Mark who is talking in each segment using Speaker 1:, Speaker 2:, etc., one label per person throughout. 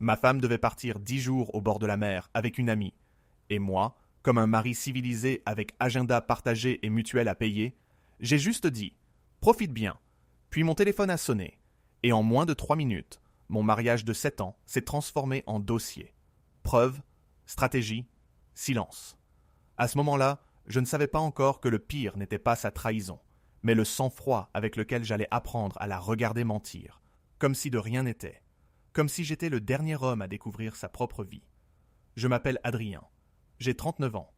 Speaker 1: Ma femme devait partir 10 jours au bord de la mer avec une amie. Et moi, comme un mari civilisé avec agenda partagé et mutuel à payer, j'ai juste dit « Profite bien ». Puis mon téléphone a sonné. Et en moins de 3 minutes, mon mariage de 7 ans s'est transformé en dossier. Preuve, stratégie, silence. À ce moment-là, je ne savais pas encore que le pire n'était pas sa trahison, mais le sang-froid avec lequel j'allais apprendre à la regarder mentir, comme si de rien n'était, comme si j'étais le dernier homme à découvrir sa propre vie. Je m'appelle Adrien, j'ai 39 ans.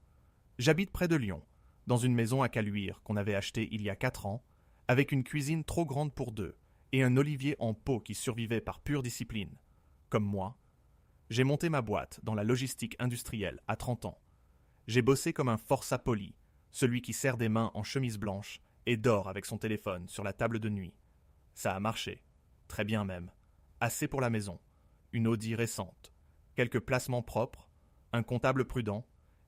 Speaker 1: J'habite près de Lyon, dans une maison à Caluire qu'on avait achetée il y a 4 ans, avec une cuisine trop grande pour deux et un olivier en pot qui survivait par pure discipline. Comme moi, j'ai monté ma boîte dans la logistique industrielle à 30 ans. J'ai bossé comme un forçat poli, celui qui serre des mains en chemise blanche et dort avec son téléphone sur la table de nuit. Ça a marché, très bien même. Assez pour la maison, une Audi récente, quelques placements propres, un comptable prudent,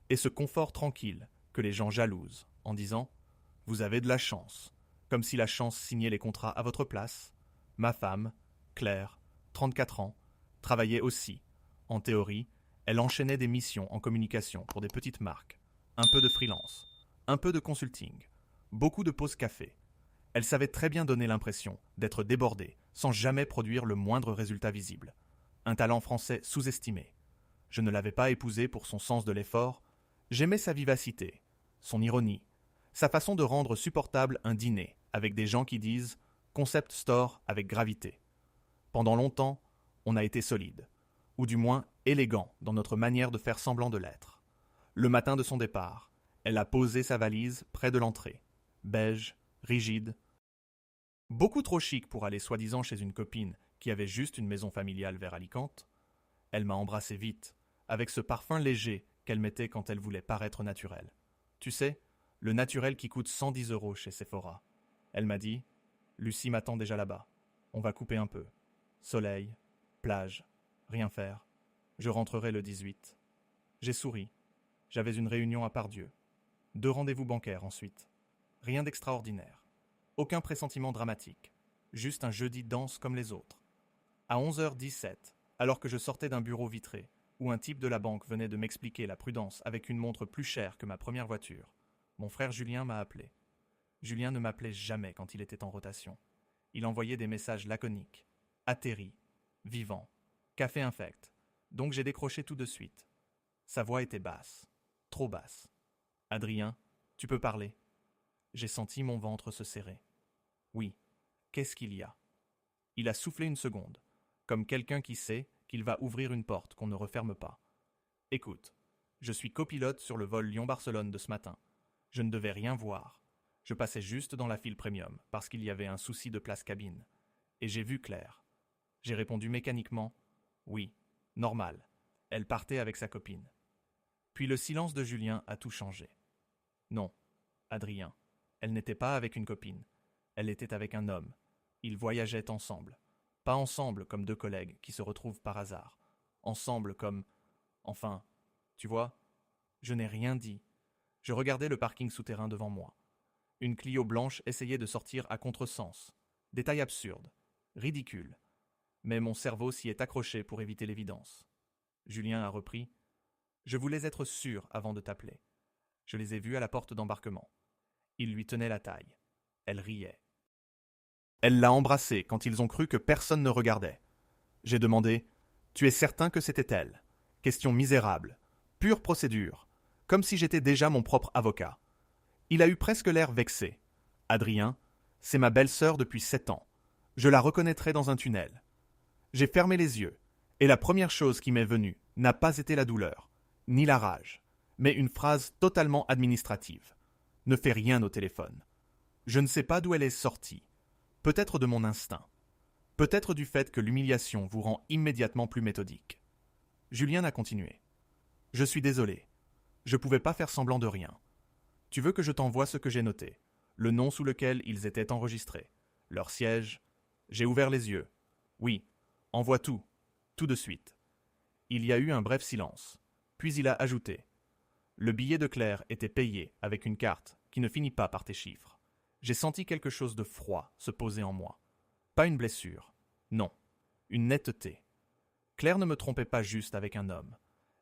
Speaker 1: et ce confort tranquille que les gens jalousent en disant « Vous avez de la chance », comme si la chance signait les contrats à votre place. Ma femme, Claire, 34 ans, travaillait aussi. En théorie, elle enchaînait des missions en communication pour des petites marques, un peu de freelance, un peu de consulting, beaucoup de pauses café. Elle savait très bien donner l'impression d'être débordée sans jamais produire le moindre résultat visible. Un talent français sous-estimé. Je ne l'avais pas épousée pour son sens de l'effort, j'aimais sa vivacité, son ironie, sa façon de rendre supportable un dîner avec des gens qui disent « concept store avec gravité ». Pendant longtemps, on a été solide, ou du moins élégant dans notre manière de faire semblant de l'être. Le matin de son départ, elle a posé sa valise près de l'entrée, beige, rigide, beaucoup trop chic pour aller soi-disant chez une copine qui avait juste une maison familiale vers Alicante. Elle m'a embrassé vite, avec ce parfum léger qu'elle mettait quand elle voulait paraître naturelle. Tu sais, le naturel qui coûte 110 € chez Sephora. Elle m'a dit « Lucie m'attend déjà là-bas. On va couper un peu. Soleil, plage, rien faire. Je rentrerai le 18. » J'ai souri. J'avais une réunion à Pardieu. 2 rendez-vous bancaires ensuite. Rien d'extraordinaire. Aucun pressentiment dramatique. Juste un jeudi dense comme les autres. À 11h17, alors que je sortais d'un bureau vitré, où un type de la banque venait de m'expliquer la prudence avec une montre plus chère que ma première voiture, mon frère Julien m'a appelé. Julien ne m'appelait jamais quand il était en rotation. Il envoyait des messages laconiques, atterris, vivants, café infect. Donc j'ai décroché tout de suite. Sa voix était basse, trop basse. « Adrien, tu peux parler ?» J'ai senti mon ventre se serrer. « Oui, qu'est-ce qu'il y a ?» Il a soufflé une seconde, comme quelqu'un qui sait qu'il va ouvrir une porte qu'on ne referme pas. « Écoute, je suis copilote sur le vol Lyon-Barcelone de ce matin. Je ne devais rien voir. Je passais juste dans la file premium parce qu'il y avait un souci de place cabine. Et j'ai vu Claire. J'ai répondu mécaniquement « Oui, normal. Elle partait avec sa copine. » Puis le silence de Julien a tout changé. « Non, Adrien, elle n'était pas avec une copine. Elle était avec un homme. Ils voyageaient ensemble. Pas ensemble comme 2 collègues qui se retrouvent par hasard. Ensemble comme... Enfin, tu vois, je n'ai rien dit. Je regardais le parking souterrain devant moi. Une Clio blanche essayait de sortir à contresens. Détail absurde, ridicule. Mais mon cerveau s'y est accroché pour éviter l'évidence. Julien a repris « Je voulais être sûr avant de t'appeler. Je les ai vus à la porte d'embarquement. Il lui tenait la taille. Elle riait. Elle l'a embrassé quand ils ont cru que personne ne regardait. J'ai demandé « Tu es certain que c'était elle ?» Question misérable, pure procédure, comme si j'étais déjà mon propre avocat. Il a eu presque l'air vexé. « Adrien, c'est ma belle-sœur depuis 7 ans. Je la reconnaîtrai dans un tunnel. » J'ai fermé les yeux, et la première chose qui m'est venue n'a pas été la douleur, ni la rage, mais une phrase totalement administrative. Ne fais rien au téléphone. Je ne sais pas d'où elle est sortie. Peut-être de mon instinct. Peut-être du fait que l'humiliation vous rend immédiatement plus méthodique. Julien a continué. Je suis désolé. Je pouvais pas faire semblant de rien. Tu veux que je t'envoie ce que j'ai noté, le nom sous lequel ils étaient enregistrés, leur siège. J'ai ouvert les yeux. Oui, envoie tout, tout de suite. Il y a eu un bref silence. Puis il a ajouté. Le billet de Claire était payé avec une carte qui ne finit pas par tes chiffres. J'ai senti quelque chose de froid se poser en moi. Pas une blessure. Non. Une netteté. Claire ne me trompait pas juste avec un homme.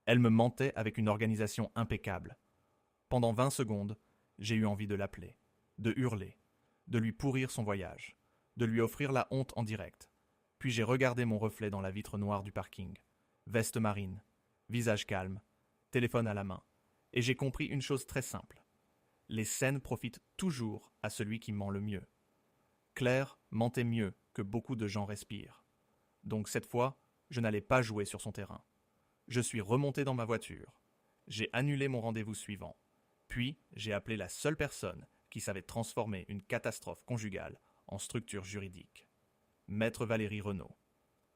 Speaker 1: Elle me mentait avec une organisation impeccable. Pendant 20 secondes, j'ai eu envie de l'appeler, de hurler, de lui pourrir son voyage, de lui offrir la honte en direct. Puis j'ai regardé mon reflet dans la vitre noire du parking. Veste marine, visage calme, téléphone à la main. Et j'ai compris une chose très simple. Les scènes profitent toujours à celui qui ment le mieux. Claire mentait mieux que beaucoup de gens respirent. Donc cette fois, je n'allais pas jouer sur son terrain. Je suis remonté dans ma voiture. J'ai annulé mon rendez-vous suivant. Puis, j'ai appelé la seule personne qui savait transformer une catastrophe conjugale en structure juridique. Maître Valérie Renaud.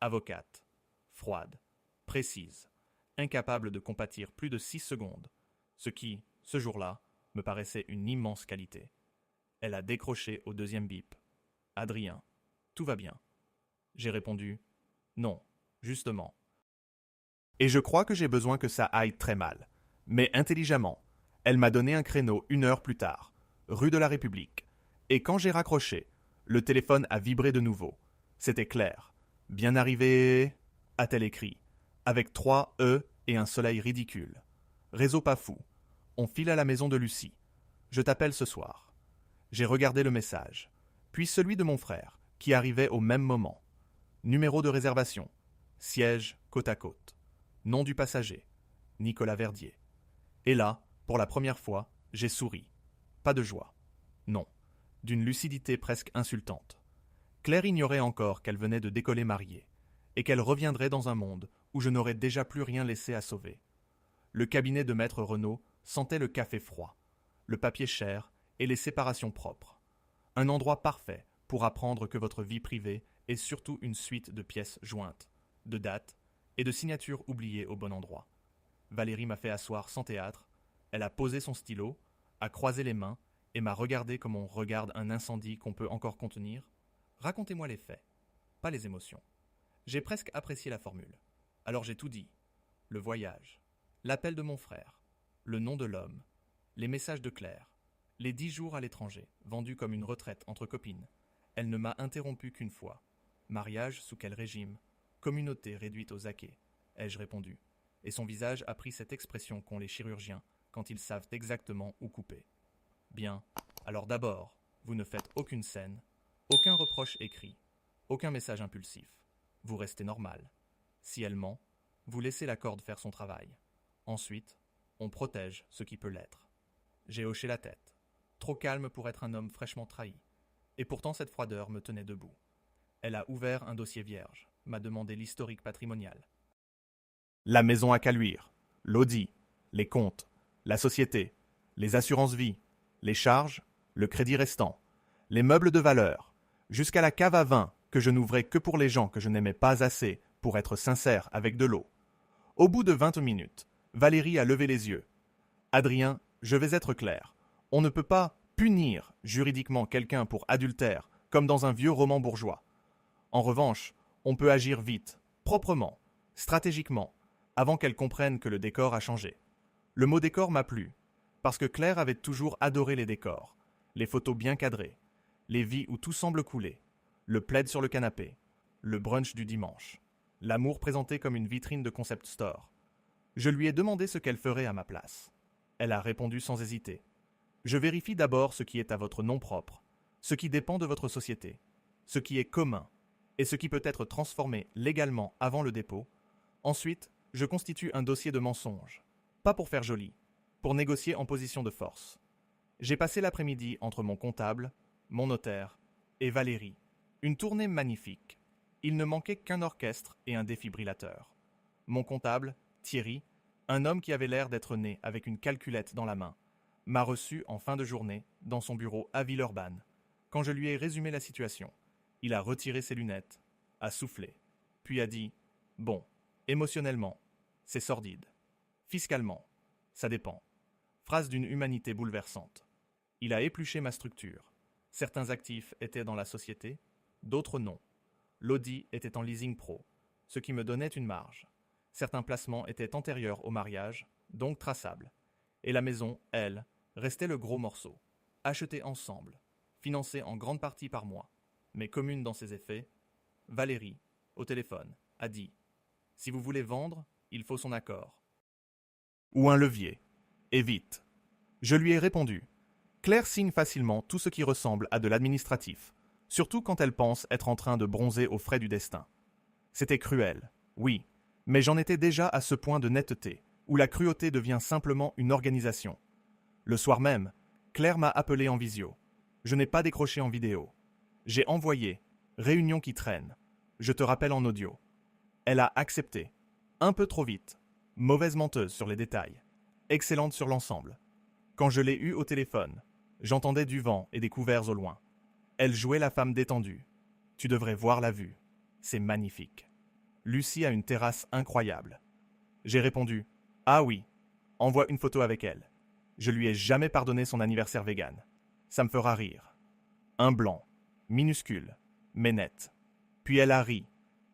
Speaker 1: Avocate. Froide. Précise. Incapable de compatir plus de 6 secondes. Ce qui, ce jour-là, me paraissait une immense qualité. Elle a décroché au deuxième bip. Adrien, tout va bien. J'ai répondu non, justement. Et je crois que j'ai besoin que ça aille très mal. Mais intelligemment. Elle m'a donné un créneau 1 heure plus tard, rue de la République. Et quand j'ai raccroché, le téléphone a vibré de nouveau. C'était Claire. Bien arrivé, a-t-elle écrit, avec 3 E et un soleil ridicule. Réseau pas fou. On file à la maison de Lucie. Je t'appelle ce soir. J'ai regardé le message, puis celui de mon frère, qui arrivait au même moment. Numéro de réservation. Siège côte à côte. Nom du passager. Nicolas Verdier. Et là, pour la première fois, j'ai souri. Pas de joie. Non. D'une lucidité presque insultante. Claire ignorait encore qu'elle venait de décoller mariée, et qu'elle reviendrait dans un monde où je n'aurais déjà plus rien laissé à sauver. Le cabinet de maître Renaud sentait le café froid, le papier cher et les séparations propres. Un endroit parfait pour apprendre que votre vie privée est surtout une suite de pièces jointes, de dates et de signatures oubliées au bon endroit. Valérie m'a fait asseoir sans théâtre, elle a posé son stylo, a croisé les mains et m'a regardé comme on regarde un incendie qu'on peut encore contenir. Racontez-moi les faits, pas les émotions. J'ai presque apprécié la formule. Alors j'ai tout dit. Le voyage, l'appel de mon frère, le nom de l'homme, les messages de Claire, les 10 jours à l'étranger, vendus comme une retraite entre copines. Elle ne m'a interrompu qu'une fois. Mariage sous quel régime? Communauté réduite aux acquets, ai-je répondu. Et son visage a pris cette expression qu'ont les chirurgiens quand ils savent exactement où couper. Bien, alors d'abord, vous ne faites aucune scène, aucun reproche écrit, aucun message impulsif. Vous restez normal. Si elle ment, vous laissez la corde faire son travail. Ensuite, on protège ce qui peut l'être. J'ai hoché la tête, trop calme pour être un homme fraîchement trahi. Et pourtant cette froideur me tenait debout. Elle a ouvert un dossier vierge, m'a demandé l'historique patrimonial. La maison à Caluire, l'audit, les comptes, la société, les assurances-vie, les charges, le crédit restant, les meubles de valeur, jusqu'à la cave à vin que je n'ouvrais que pour les gens que je n'aimais pas assez pour être sincère avec de l'eau. Au bout de 20 minutes, Valérie a levé les yeux. Adrien, je vais être clair. On ne peut pas punir juridiquement quelqu'un pour adultère comme dans un vieux roman bourgeois. En revanche, on peut agir vite, proprement, stratégiquement, avant qu'elle comprenne que le décor a changé. Le mot décor m'a plu, parce que Claire avait toujours adoré les décors, les photos bien cadrées, les vies où tout semble couler, le plaid sur le canapé, le brunch du dimanche, l'amour présenté comme une vitrine de concept store. Je lui ai demandé ce qu'elle ferait à ma place. Elle a répondu sans hésiter. Je vérifie d'abord ce qui est à votre nom propre, ce qui dépend de votre société, ce qui est commun, et ce qui peut être transformé légalement avant le dépôt. Ensuite, je constitue un dossier de mensonges. Pas pour faire joli, pour négocier en position de force. J'ai passé l'après-midi entre mon comptable, mon notaire et Valérie. Une tournée magnifique. Il ne manquait qu'un orchestre et un défibrillateur. Mon comptable, Thierry, un homme qui avait l'air d'être né avec une calculette dans la main, m'a reçu en fin de journée dans son bureau à Villeurbanne. Quand je lui ai résumé la situation, il a retiré ses lunettes, a soufflé, puis a dit « Bon, émotionnellement, c'est sordide. Fiscalement, ça dépend. » Phrase d'une humanité bouleversante. Il a épluché ma structure. Certains actifs étaient dans la société, d'autres non. L'audit était en leasing pro, ce qui me donnait une marge. Certains placements étaient antérieurs au mariage, donc traçables. Et la maison, elle, restait le gros morceau. Achetée ensemble, financée en grande partie par moi, mais commune dans ses effets. Valérie, au téléphone, a dit Si vous voulez vendre, il faut son accord. Ou un levier. Et vite. Je lui ai répondu. Claire signe facilement tout ce qui ressemble à de l'administratif, surtout quand elle pense être en train de bronzer aux frais du destin. C'était cruel, oui, mais j'en étais déjà à ce point de netteté, où la cruauté devient simplement une organisation. Le soir même, Claire m'a appelé en visio. Je n'ai pas décroché en vidéo. J'ai envoyé « Réunion qui traîne ». Je te rappelle en audio. Elle a accepté. Un peu trop vite. Mauvaise menteuse sur les détails. Excellente sur l'ensemble. Quand je l'ai eue au téléphone, j'entendais du vent et des couverts au loin. Elle jouait la femme détendue. Tu devrais voir la vue. C'est magnifique. Lucie a une terrasse incroyable. J'ai répondu « Ah oui, envoie une photo avec elle. Je lui ai jamais pardonné son anniversaire vegan. Ça me fera rire. » Un blanc, minuscule, mais net. Puis elle a ri.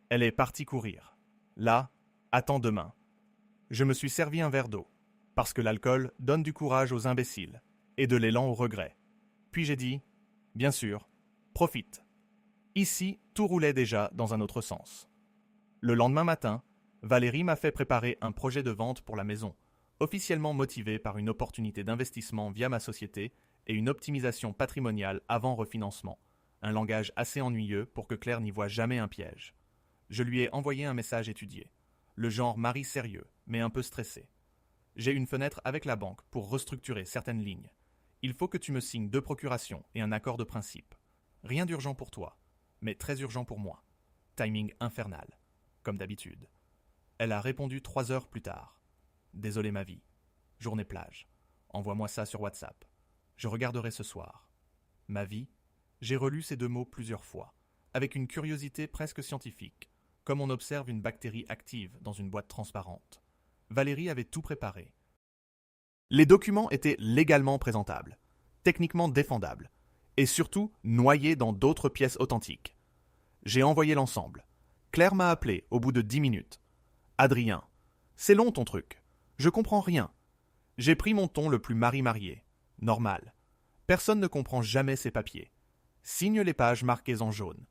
Speaker 1: Elle est partie courir. Là, attends demain. Je me suis servi un verre d'eau, parce que l'alcool donne du courage aux imbéciles et de l'élan au regret. Puis j'ai dit, bien sûr, profite. Ici, tout roulait déjà dans un autre sens. Le lendemain matin, Valérie m'a fait préparer un projet de vente pour la maison, officiellement motivé par une opportunité d'investissement via ma société et une optimisation patrimoniale avant refinancement, un langage assez ennuyeux pour que Claire n'y voie jamais un piège. Je lui ai envoyé un message étudié, le genre mari sérieux, mais un peu stressé. J'ai une fenêtre avec la banque pour restructurer certaines lignes. Il faut que tu me signes 2 procurations et un accord de principe. Rien d'urgent pour toi, mais très urgent pour moi. Timing infernal, comme d'habitude. Elle a répondu 3 heures plus tard. Désolé ma vie. Journée plage. Envoie-moi ça sur WhatsApp. Je regarderai ce soir. Ma vie, j'ai relu ces 2 mots plusieurs fois, avec une curiosité presque scientifique, comme on observe une bactérie active dans une boîte transparente. Valérie avait tout préparé. Les documents étaient légalement présentables, techniquement défendables, et surtout noyés dans d'autres pièces authentiques. J'ai envoyé l'ensemble. Claire m'a appelé au bout de 10 minutes. Adrien, c'est long ton truc. Je comprends rien. J'ai pris mon ton le plus mari-marié. Normal. Personne ne comprend jamais ces papiers. Signe les pages marquées en jaune.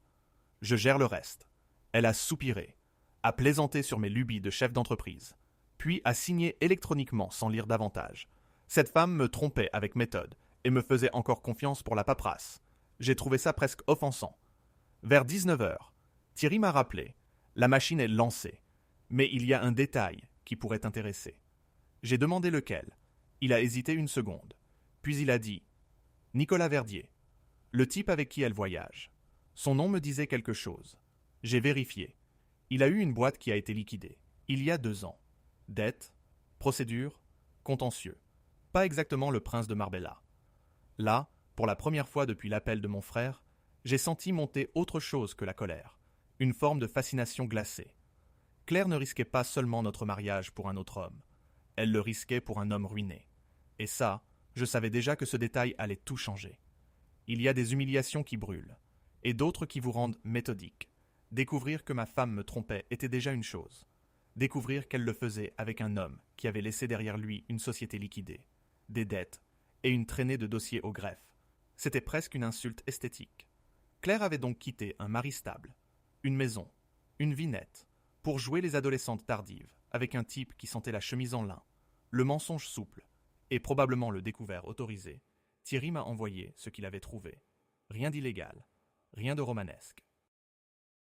Speaker 1: Je gère le reste. Elle a soupiré, a plaisanté sur mes lubies de chef d'entreprise, puis a signé électroniquement sans lire davantage. Cette femme me trompait avec méthode et me faisait encore confiance pour la paperasse. J'ai trouvé ça presque offensant. Vers 19h, Thierry m'a rappelé. La machine est lancée, mais il y a un détail qui pourrait t'intéresser. J'ai demandé lequel. Il a hésité une seconde. Puis il a dit « Nicolas Verdier, le type avec qui elle voyage. Son nom me disait quelque chose. J'ai vérifié. Il a eu une boîte qui a été liquidée, il y a 2 ans. Dette, procédure, contentieux. Pas exactement le prince de Marbella. Là, pour la première fois depuis l'appel de mon frère, j'ai senti monter autre chose que la colère, une forme de fascination glacée. Claire ne risquait pas seulement notre mariage pour un autre homme, elle le risquait pour un homme ruiné. Et ça, je savais déjà que ce détail allait tout changer. Il y a des humiliations qui brûlent, et d'autres qui vous rendent méthodique. Découvrir que ma femme me trompait était déjà une chose. Découvrir qu'elle le faisait avec un homme qui avait laissé derrière lui une société liquidée, des dettes et une traînée de dossiers au greffe. C'était presque une insulte esthétique. Claire avait donc quitté un mari stable, une maison, une vie nette, pour jouer les adolescentes tardives avec un type qui sentait la chemise en lin, le mensonge souple, et probablement le découvert autorisé. Thierry m'a envoyé ce qu'il avait trouvé. Rien d'illégal, rien de romanesque.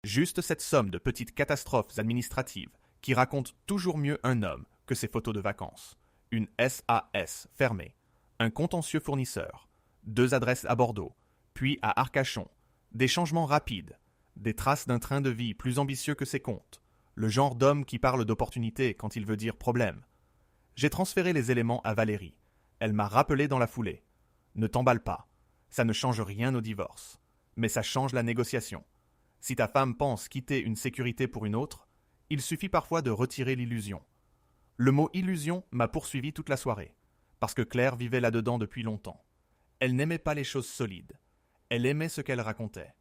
Speaker 1: Juste cette somme de petites catastrophes administratives qui racontent toujours mieux un homme que ses photos de vacances. Une SAS fermée, un contentieux fournisseur, 2 adresses à Bordeaux, puis à Arcachon, des changements rapides, des traces d'un train de vie plus ambitieux que ses comptes, le genre d'homme qui parle d'opportunité quand il veut dire problème. J'ai transféré les éléments à Valérie. Elle m'a rappelé dans la foulée. Ne t'emballe pas, ça ne change rien au divorce, mais ça change la négociation. Si ta femme pense quitter une sécurité pour une autre, il suffit parfois de retirer l'illusion. Le mot illusion m'a poursuivi toute la soirée, parce que Claire vivait là-dedans depuis longtemps. Elle n'aimait pas les choses solides. Elle aimait ce qu'elle racontait.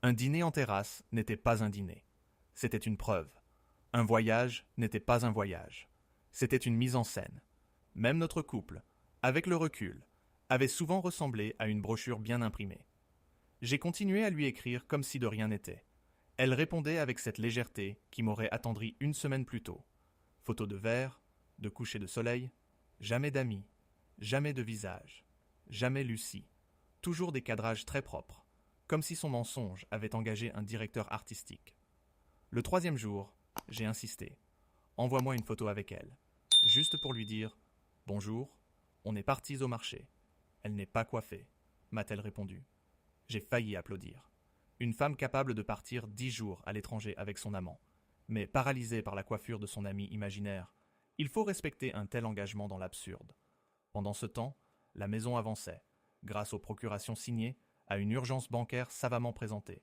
Speaker 1: Un dîner en terrasse n'était pas un dîner. C'était une preuve. Un voyage n'était pas un voyage. C'était une mise en scène. Même notre couple, avec le recul, avait souvent ressemblé à une brochure bien imprimée. J'ai continué à lui écrire comme si de rien n'était. Elle répondait avec cette légèreté qui m'aurait attendri une semaine plus tôt. Photos de verre, de coucher de soleil, jamais d'amis, jamais de visage, jamais Lucie. Toujours des cadrages très propres, comme si son mensonge avait engagé un directeur artistique. Le 3e jour, j'ai insisté. Envoie-moi une photo avec elle, juste pour lui dire « Bonjour, on est partis au marché. Elle n'est pas coiffée », m'a-t-elle répondu. J'ai failli applaudir. Une femme capable de partir 10 jours à l'étranger avec son amant, mais paralysée par la coiffure de son ami imaginaire. Il faut respecter un tel engagement dans l'absurde. Pendant ce temps, la maison avançait, grâce aux procurations signées, à une urgence bancaire savamment présentée,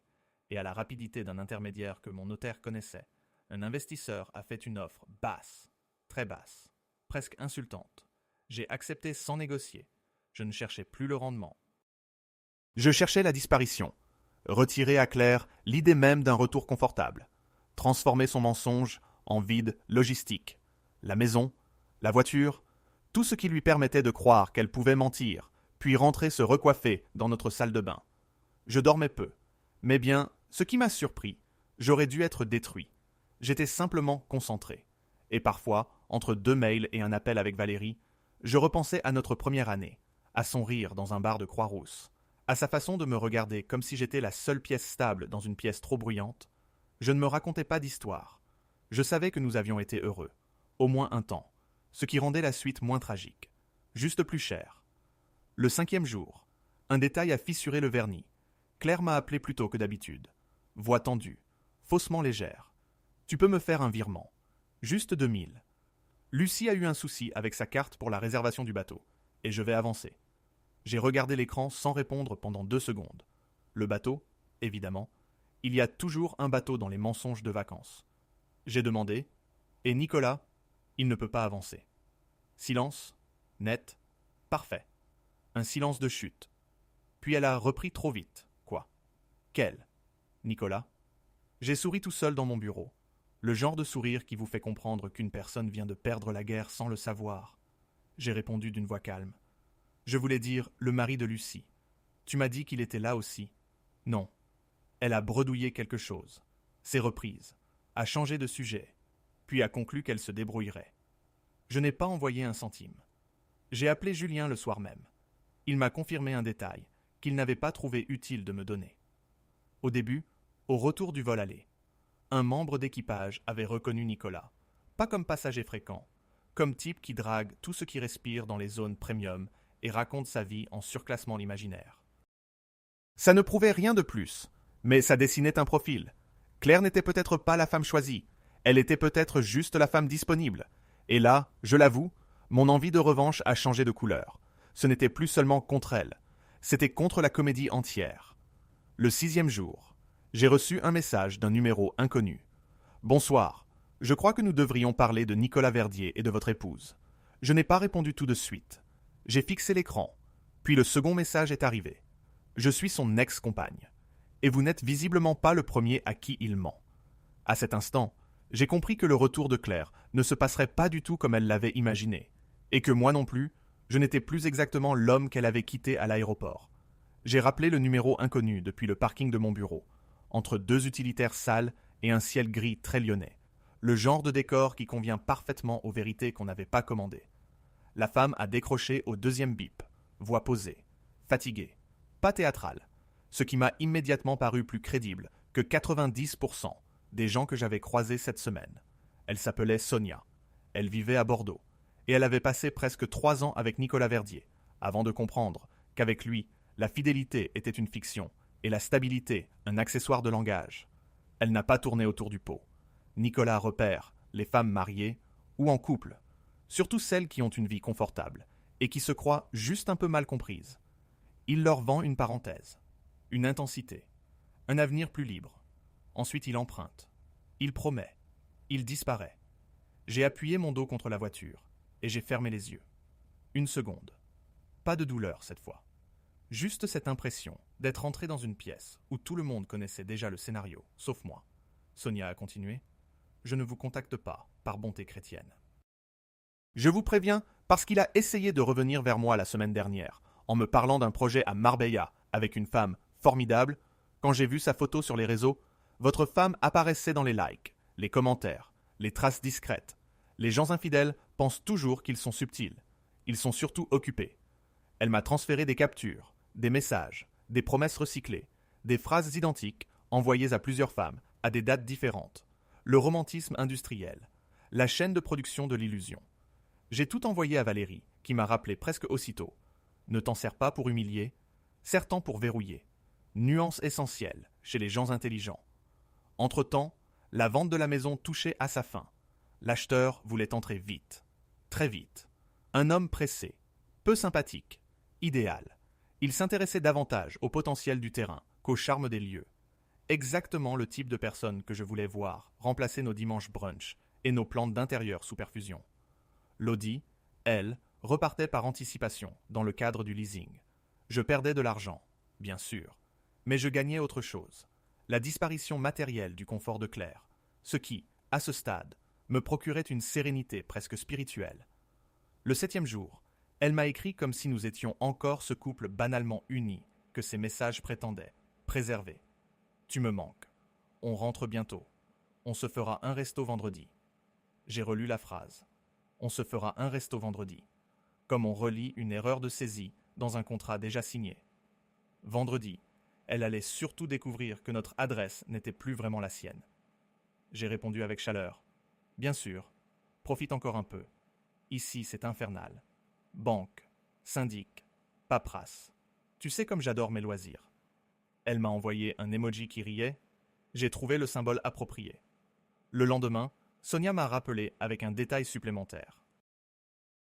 Speaker 1: et à la rapidité d'un intermédiaire que mon notaire connaissait. Un investisseur a fait une offre basse, très basse, presque insultante. J'ai accepté sans négocier. Je ne cherchais plus le rendement. Je cherchais la disparition. Retirer à Claire l'idée même d'un retour confortable. Transformer son mensonge en vide logistique. La maison, la voiture, tout ce qui lui permettait de croire qu'elle pouvait mentir, puis rentrer se recoiffer dans notre salle de bain. Je dormais peu, mais bien, ce qui m'a surpris, j'aurais dû être détruit. J'étais simplement concentré. Et parfois, entre 2 mails et un appel avec Valérie, je repensais à notre première année, à son rire dans un bar de Croix-Rousse, à sa façon de me regarder comme si j'étais la seule pièce stable dans une pièce trop bruyante. Je ne me racontais pas d'histoire. Je savais que nous avions été heureux, au moins un temps, ce qui rendait la suite moins tragique, juste plus chère. Le 5e jour, un détail a fissuré le vernis. Claire m'a appelé plus tôt que d'habitude. Voix tendue, faussement légère. Tu peux me faire un virement. Juste 2000. Lucie a eu un souci avec sa carte pour la réservation du bateau, et je vais avancer. J'ai regardé l'écran sans répondre pendant 2 secondes. Le bateau, évidemment. Il y a toujours un bateau dans les mensonges de vacances. J'ai demandé, et Nicolas, il ne peut pas avancer. Silence, net, parfait. Un silence de chute. Puis elle a repris trop vite. Quoi? Quel? Nicolas? J'ai souri tout seul dans mon bureau. Le genre de sourire qui vous fait comprendre qu'une personne vient de perdre la guerre sans le savoir. J'ai répondu d'une voix calme. Je voulais dire le mari de Lucie. Tu m'as dit qu'il était là aussi. Non. Elle a bredouillé quelque chose. S'est reprise. A changé de sujet. Puis a conclu qu'elle se débrouillerait. Je n'ai pas envoyé un centime. J'ai appelé Julien le soir même. Il m'a confirmé un détail qu'il n'avait pas trouvé utile de me donner. Au début, au retour du vol aller, un membre d'équipage avait reconnu Nicolas, pas comme passager fréquent, comme type qui drague tout ce qui respire dans les zones premium et raconte sa vie en surclassement l'imaginaire. Ça ne prouvait rien de plus, mais ça dessinait un profil. Claire n'était peut-être pas la femme choisie, elle était peut-être juste la femme disponible. Et là, je l'avoue, mon envie de revanche a changé de couleur. Ce n'était plus seulement contre elle, c'était contre la comédie entière. Le 6e jour, j'ai reçu un message d'un numéro inconnu. « Bonsoir, je crois que nous devrions parler de Nicolas Verdier et de votre épouse. » Je n'ai pas répondu tout de suite. J'ai fixé l'écran, puis le second message est arrivé. Je suis son ex-compagne. Et vous n'êtes visiblement pas le premier à qui il ment. À cet instant, j'ai compris que le retour de Claire ne se passerait pas du tout comme elle l'avait imaginé, et que moi non plus, je n'étais plus exactement l'homme qu'elle avait quitté à l'aéroport. J'ai rappelé le numéro inconnu depuis le parking de mon bureau, entre 2 utilitaires sales et un ciel gris très lyonnais, le genre de décor qui convient parfaitement aux vérités qu'on n'avait pas commandées. La femme a décroché au 2e bip, voix posée, fatiguée, pas théâtrale, ce qui m'a immédiatement paru plus crédible que 90% des gens que j'avais croisés cette semaine. Elle s'appelait Sonia. Elle vivait à Bordeaux. Et elle avait passé presque 3 ans avec Nicolas Verdier, avant de comprendre qu'avec lui, la fidélité était une fiction et la stabilité un accessoire de langage. Elle n'a pas tourné autour du pot. Nicolas repère les femmes mariées ou en couple, surtout celles qui ont une vie confortable et qui se croient juste un peu mal comprises. Il leur vend une parenthèse, une intensité, un avenir plus libre. Ensuite, il emprunte. Il promet. Il disparaît. J'ai appuyé mon dos contre la voiture et j'ai fermé les yeux. 1 seconde. Pas de douleur cette fois. Juste cette impression d'être entré dans une pièce où tout le monde connaissait déjà le scénario, sauf moi. Sonia a continué. Je ne vous contacte pas, par bonté chrétienne. Je vous préviens parce qu'il a essayé de revenir vers moi la semaine dernière, en me parlant d'un projet à Marbella avec une femme formidable. Quand j'ai vu sa photo sur les réseaux, Votre femme apparaissait dans les likes, les commentaires, les traces discrètes. Les gens infidèles pensent toujours qu'ils sont subtils. Ils sont surtout occupés. Elle m'a transféré des captures, des messages, des promesses recyclées, des phrases identiques envoyées à plusieurs femmes, à des dates différentes. Le romantisme industriel, la chaîne de production de l'illusion. J'ai tout envoyé à Valérie, qui m'a rappelé presque aussitôt. Ne t'en sers pas pour humilier, sers-t'en pour verrouiller. Nuance essentielle chez les gens intelligents. Entre-temps, la vente de la maison touchait à sa fin. L'acheteur voulait entrer vite, très vite. Un homme pressé, peu sympathique, idéal. Il s'intéressait davantage au potentiel du terrain qu'au charme des lieux. Exactement le type de personne que je voulais voir remplacer nos dimanches brunch et nos plantes d'intérieur sous perfusion. Lodi, elle, repartait par anticipation dans le cadre du leasing. Je perdais de l'argent, bien sûr, mais je gagnais autre chose. La disparition matérielle du confort de Claire, ce qui, à ce stade, me procurait une sérénité presque spirituelle. Le 7e jour, elle m'a écrit comme si nous étions encore ce couple banalement uni que ses messages prétendaient, préserver. Tu me manques. On rentre bientôt. On se fera un resto vendredi. J'ai relu la phrase. On se fera un resto vendredi. Comme on relit une erreur de saisie dans un contrat déjà signé. Vendredi, elle allait surtout découvrir que notre adresse n'était plus vraiment la sienne. J'ai répondu avec chaleur. Bien sûr, profite encore un peu. Ici, c'est infernal. Banque, syndic, paperasse. Tu sais comme j'adore mes loisirs. Elle m'a envoyé un emoji qui riait. J'ai trouvé le symbole approprié. Le lendemain, Sonia m'a rappelé avec un détail supplémentaire.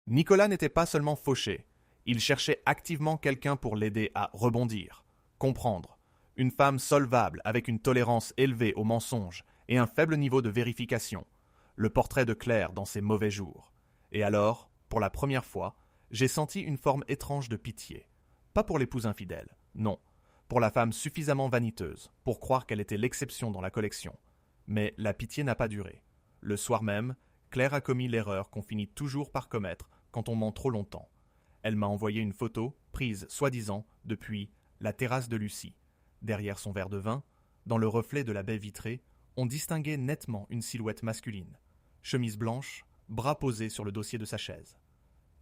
Speaker 1: Nicolas n'était pas seulement fauché. Il cherchait activement quelqu'un pour l'aider à rebondir, comprendre. Une femme solvable avec une tolérance élevée aux mensonges et un faible niveau de vérification. Le portrait de Claire dans ses mauvais jours. Et alors, pour la première fois, j'ai senti une forme étrange de pitié. Pas pour l'épouse infidèle, non. Pour la femme suffisamment vaniteuse pour croire qu'elle était l'exception dans la collection. Mais la pitié n'a pas duré. Le soir même, Claire a commis l'erreur qu'on finit toujours par commettre quand on ment trop longtemps. Elle m'a envoyé une photo, prise soi-disant depuis la terrasse de Lucie. Derrière son verre de vin, dans le reflet de la baie vitrée, on distinguait nettement une silhouette masculine. Chemise blanche, bras posés sur le dossier de sa chaise.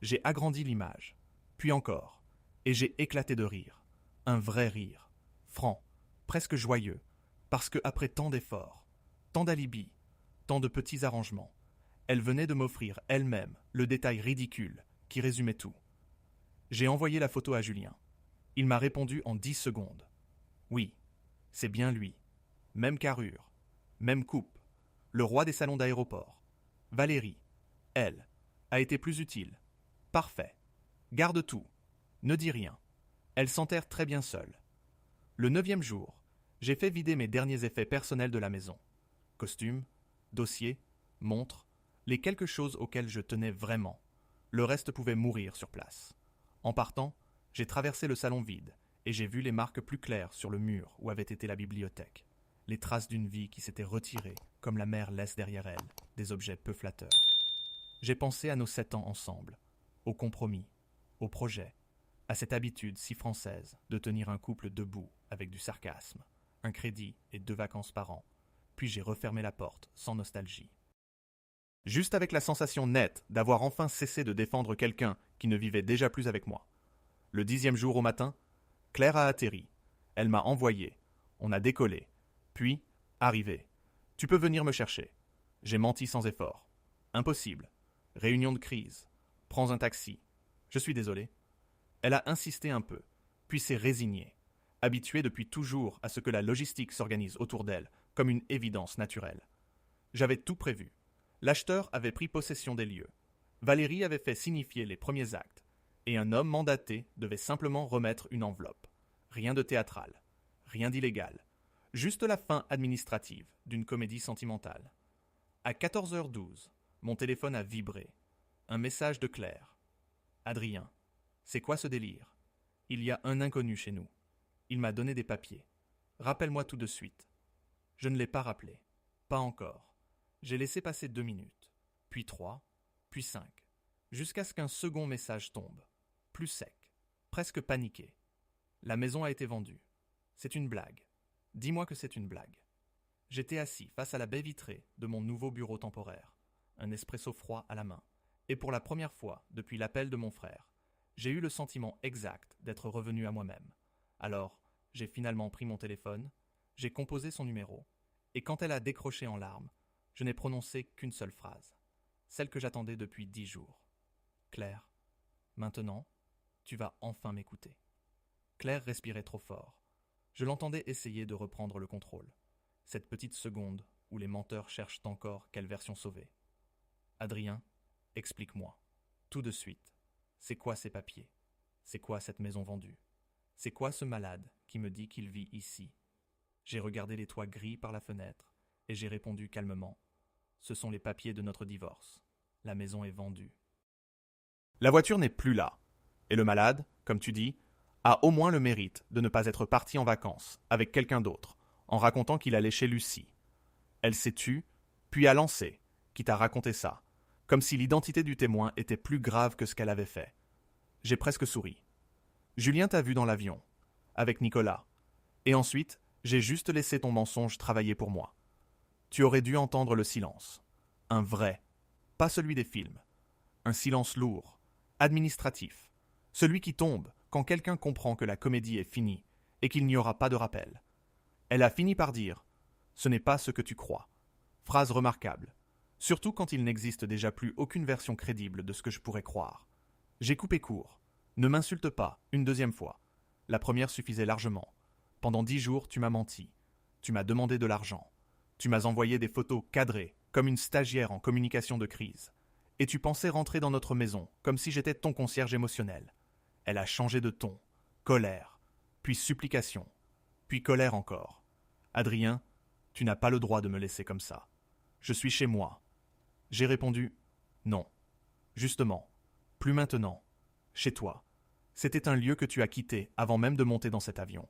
Speaker 1: J'ai agrandi l'image, puis encore, et j'ai éclaté de rire. Un vrai rire, franc, presque joyeux, parce que après tant d'efforts, tant d'alibis, tant de petits arrangements, elle venait de m'offrir elle-même le détail ridicule qui résumait tout. J'ai envoyé la photo à Julien. Il m'a répondu en 10 secondes. Oui, c'est bien lui. Même carrure, même coupe, le roi des salons d'aéroport. Valérie, elle, a été plus utile. Parfait. Garde tout. Ne dis rien. Elle s'enterre très bien seule. Le 9e jour, j'ai fait vider mes derniers effets personnels de la maison. Costume, dossier, montre, les quelque choses auxquelles je tenais vraiment. Le reste pouvait mourir sur place. En partant, j'ai traversé le salon vide et j'ai vu les marques plus claires sur le mur où avait été la bibliothèque. Les traces d'une vie qui s'était retirée, comme la mer laisse derrière elle, des objets peu flatteurs. J'ai pensé à nos 7 ans ensemble, au compromis, au projet, à cette habitude si française de tenir un couple debout avec du sarcasme, un crédit et 2 vacances par an, puis j'ai refermé la porte sans nostalgie. Juste avec la sensation nette d'avoir enfin cessé de défendre quelqu'un qui ne vivait déjà plus avec moi. Le 10e jour au matin, Claire a atterri. Elle m'a envoyé. On a décollé. Puis, arrivé. Tu peux venir me chercher. J'ai menti sans effort. Impossible. Réunion de crise. Prends un taxi. Je suis désolé. Elle a insisté un peu, puis s'est résignée, habituée depuis toujours à ce que la logistique s'organise autour d'elle comme une évidence naturelle. J'avais tout prévu. L'acheteur avait pris possession des lieux. Valérie avait fait signifier les premiers actes, et un homme mandaté devait simplement remettre une enveloppe. Rien de théâtral, rien d'illégal, juste la fin administrative d'une comédie sentimentale. À 14h12, mon téléphone a vibré. Un message de Claire. Adrien, c'est quoi ce délire? Il y a un inconnu chez nous. Il m'a donné des papiers. Rappelle-moi tout de suite. Je ne l'ai pas rappelé. Pas encore. J'ai laissé passer 2 minutes, puis 3, puis 5, jusqu'à ce qu'un second message tombe. Plus sec, presque paniqué. La maison a été vendue. C'est une blague. Dis-moi que c'est une blague. J'étais assis face à la baie vitrée de mon nouveau bureau temporaire, un espresso froid à la main, et pour la première fois depuis l'appel de mon frère, j'ai eu le sentiment exact d'être revenu à moi-même. Alors, j'ai finalement pris mon téléphone, j'ai composé son numéro, et quand elle a décroché en larmes, je n'ai prononcé qu'une seule phrase, celle que j'attendais depuis 10 jours. Claire, maintenant, tu vas enfin m'écouter. Claire respirait trop fort. Je l'entendais essayer de reprendre le contrôle. Cette petite seconde où les menteurs cherchent encore quelle version sauver. Adrien, explique-moi, tout de suite, c'est quoi ces papiers? C'est quoi cette maison vendue? C'est quoi ce malade qui me dit qu'il vit ici? J'ai regardé les toits gris par la fenêtre et j'ai répondu calmement. Ce sont les papiers de notre divorce. La maison est vendue. La voiture n'est plus là. Et le malade, comme tu dis, a au moins le mérite de ne pas être parti en vacances avec quelqu'un d'autre, en racontant qu'il allait chez Lucie. Elle s'est tue, puis a lancé, qui t'a raconté ça, comme si l'identité du témoin était plus grave que ce qu'elle avait fait. J'ai presque souri. Julien t'a vu dans l'avion, avec Nicolas. Et ensuite, j'ai juste laissé ton mensonge travailler pour moi. Tu aurais dû entendre le silence. Un vrai, pas celui des films. Un silence lourd, administratif. Celui qui tombe quand quelqu'un comprend que la comédie est finie et qu'il n'y aura pas de rappel. Elle a fini par dire « Ce n'est pas ce que tu crois ». Phrase remarquable, surtout quand il n'existe déjà plus aucune version crédible de ce que je pourrais croire. J'ai coupé court. Ne m'insulte pas, une deuxième fois. La première suffisait largement. Pendant 10 jours, tu m'as menti. Tu m'as demandé de l'argent. Tu m'as envoyé des photos cadrées, comme une stagiaire en communication de crise. Et tu pensais rentrer dans notre maison, comme si j'étais ton concierge émotionnel. Elle a changé de ton. Colère, puis supplication, puis colère encore. Adrien, tu n'as pas le droit de me laisser comme ça. Je suis chez moi. J'ai répondu « Non. Justement, plus maintenant. Chez toi. C'était un lieu que tu as quitté avant même de monter dans cet avion.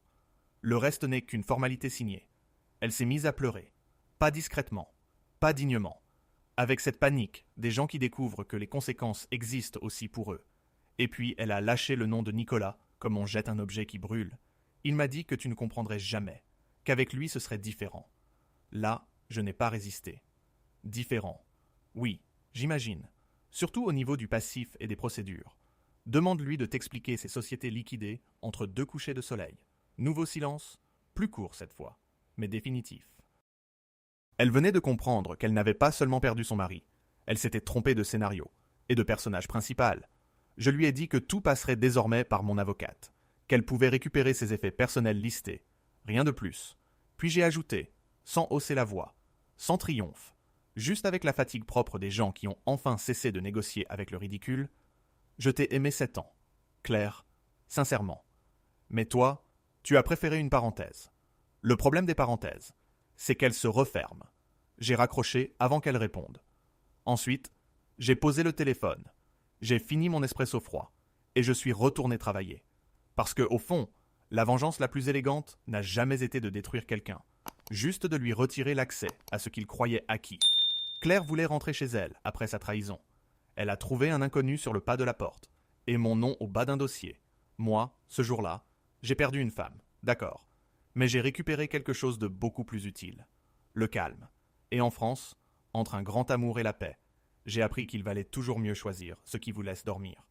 Speaker 1: Le reste n'est qu'une formalité signée. » Elle s'est mise à pleurer. Pas discrètement, pas dignement. Avec cette panique des gens qui découvrent que les conséquences existent aussi pour eux. Et puis elle a lâché le nom de Nicolas, comme on jette un objet qui brûle. Il m'a dit que tu ne comprendrais jamais, qu'avec lui ce serait différent. Là, je n'ai pas résisté. Différent. Oui, j'imagine. Surtout au niveau du passif et des procédures. Demande-lui de t'expliquer ces sociétés liquidées entre 2 couchers de soleil. Nouveau silence, plus court cette fois, mais définitif. Elle venait de comprendre qu'elle n'avait pas seulement perdu son mari, elle s'était trompée de scénario et de personnage principal. Je lui ai dit que tout passerait désormais par mon avocate, qu'elle pouvait récupérer ses effets personnels listés, rien de plus. Puis j'ai ajouté, sans hausser la voix, sans triomphe, juste avec la fatigue propre des gens qui ont enfin cessé de négocier avec le ridicule, je t'ai aimé 7 ans, Claire, sincèrement. Mais toi, tu as préféré une parenthèse. Le problème des parenthèses, c'est qu'elles se referment. J'ai raccroché avant qu'elle réponde. Ensuite, j'ai posé le téléphone. J'ai fini mon espresso froid. Et je suis retourné travailler. Parce que, au fond, la vengeance la plus élégante n'a jamais été de détruire quelqu'un. Juste de lui retirer l'accès à ce qu'il croyait acquis. Claire voulait rentrer chez elle après sa trahison. Elle a trouvé un inconnu sur le pas de la porte. Et mon nom au bas d'un dossier. Moi, ce jour-là, j'ai perdu une femme. D'accord. Mais j'ai récupéré quelque chose de beaucoup plus utile. Le calme. Et en France, entre un grand amour et la paix, j'ai appris qu'il valait toujours mieux choisir ce qui vous laisse dormir.